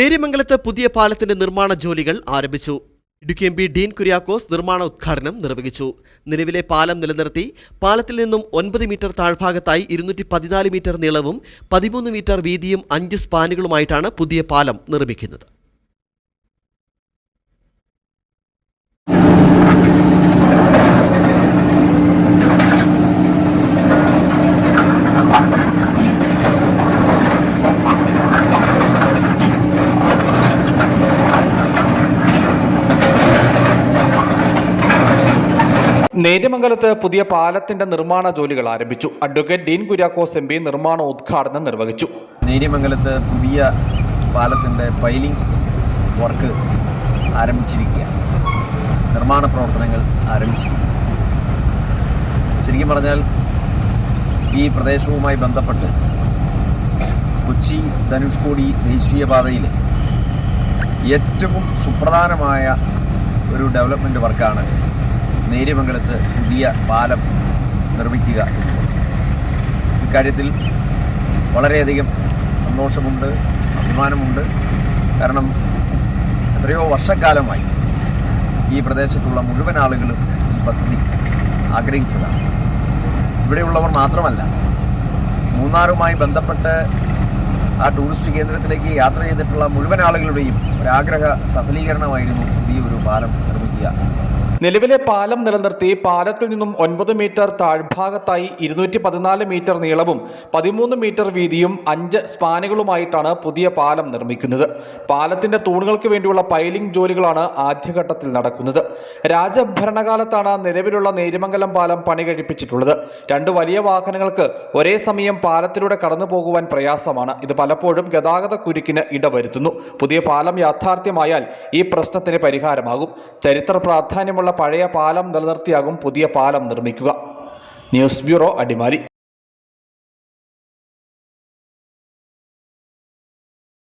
നേര്യമംഗലത്ത് പുതിയ പാലത്തിന്റെ നിർമ്മാണ ജോലികൾ ആരംഭിച്ചു. ഇടുക്കി എം പി ഡീൻ കുര്യാക്കോസ് നിർമ്മാണ ഉദ്ഘാടനം നിർവഹിച്ചു. നിലവിലെ പാലം നിലനിർത്തി പാലത്തിൽ നിന്നും 9 മീറ്റർ താഴ്ഭാഗത്തായി 214 മീറ്റർ നീളവും 13 മീറ്റർ വീതിയും 5 സ്പാനുകളുമായിട്ടാണ് പുതിയ പാലം നിർമ്മിക്കുന്നത്. നേര്യമംഗലത്ത് പുതിയ പാലത്തിന്റെ നിർമ്മാണ ജോലികൾ ആരംഭിച്ചു. Advocate Dean Kuriakose M P നിർമ്മാണ ഉദ്ഘാടനം നിർവഹിച്ചു. നേര്യമംഗലത്ത് പുതിയ പാലത്തിന്റെ പൈലിംഗ് വർക്ക് ആരംഭിച്ചിരിക്കുകയാണ്. നിർമ്മാണ പ്രവർത്തനങ്ങൾ ആരംഭിച്ചിരിക്കുന്നു. ശരിക്കും പറഞ്ഞാൽ ഈ പ്രദേശവുമായി ബന്ധപ്പെട്ട് കൊച്ചി ധനുഷ്കോടി ദേശീയപാതയിലെ ഏറ്റവും സുപ്രധാനമായ ഒരു ഡെവലപ്മെൻറ്റ് വർക്കാണ് നേര്യമംഗലത്ത് പുതിയ പാലം നിർമ്മിക്കുക എന്നുള്ളത്. ഇക്കാര്യത്തിൽ വളരെയധികം സന്തോഷമുണ്ട്, അഭിമാനമുണ്ട്. കാരണം എത്രയോ വർഷക്കാലമായി ഈ പ്രദേശത്തുള്ള മുഴുവൻ ആളുകളും ഈ പദ്ധതി ആഗ്രഹിച്ചതാണ്. ഇവിടെയുള്ളവർ മാത്രമല്ല, മൂന്നാറുമായി ബന്ധപ്പെട്ട് ആ ടൂറിസ്റ്റ് കേന്ദ്രത്തിലേക്ക് യാത്ര ചെയ്തിട്ടുള്ള മുഴുവൻ ആളുകളുടെയും ഒരാഗ്രഹ സഫലീകരണമായിരുന്നു പുതിയൊരു പാലം നിർമ്മിക്കുക. നിലവിലെ പാലം നിലനിർത്തി പാലത്തിൽ നിന്നും 9 മീറ്റർ താഴ്ഭാഗത്തായി 214 മീറ്റർ നീളവും 13 മീറ്റർ വീതിയും 5 സ്പാനുകളുമായിട്ടാണ് പുതിയ പാലം നിർമ്മിക്കുന്നത്. പാലത്തിന്റെ തൂണുകൾക്ക് വേണ്ടിയുള്ള പൈലിംഗ് ജോലികളാണ് ആദ്യഘട്ടത്തിൽ നടക്കുന്നത്. രാജഭരണകാലത്താണ് നിലവിലുള്ള നേര്യമംഗലം പാലം പണി കഴിപ്പിച്ചിട്ടുള്ളത്. 2 വലിയ വാഹനങ്ങൾക്ക് ഒരേ സമയം പാലത്തിലൂടെ കടന്നു പോകുവാൻ പ്രയാസമാണ്. ഇത് പലപ്പോഴും ഗതാഗത കുരുക്കിന് ഇടവരുത്തുന്നു. പുതിയ പാലം യാഥാർത്ഥ്യമായാൽ ഈ പ്രശ്നത്തിന് പരിഹാരമാകും. ചരിത്ര പ്രാധാന്യമുള്ള പഴയ പാലം നിലനിർത്തിയാകും പുതിയ പാലം നിർമ്മിക്കുക. News bureau, Adimali.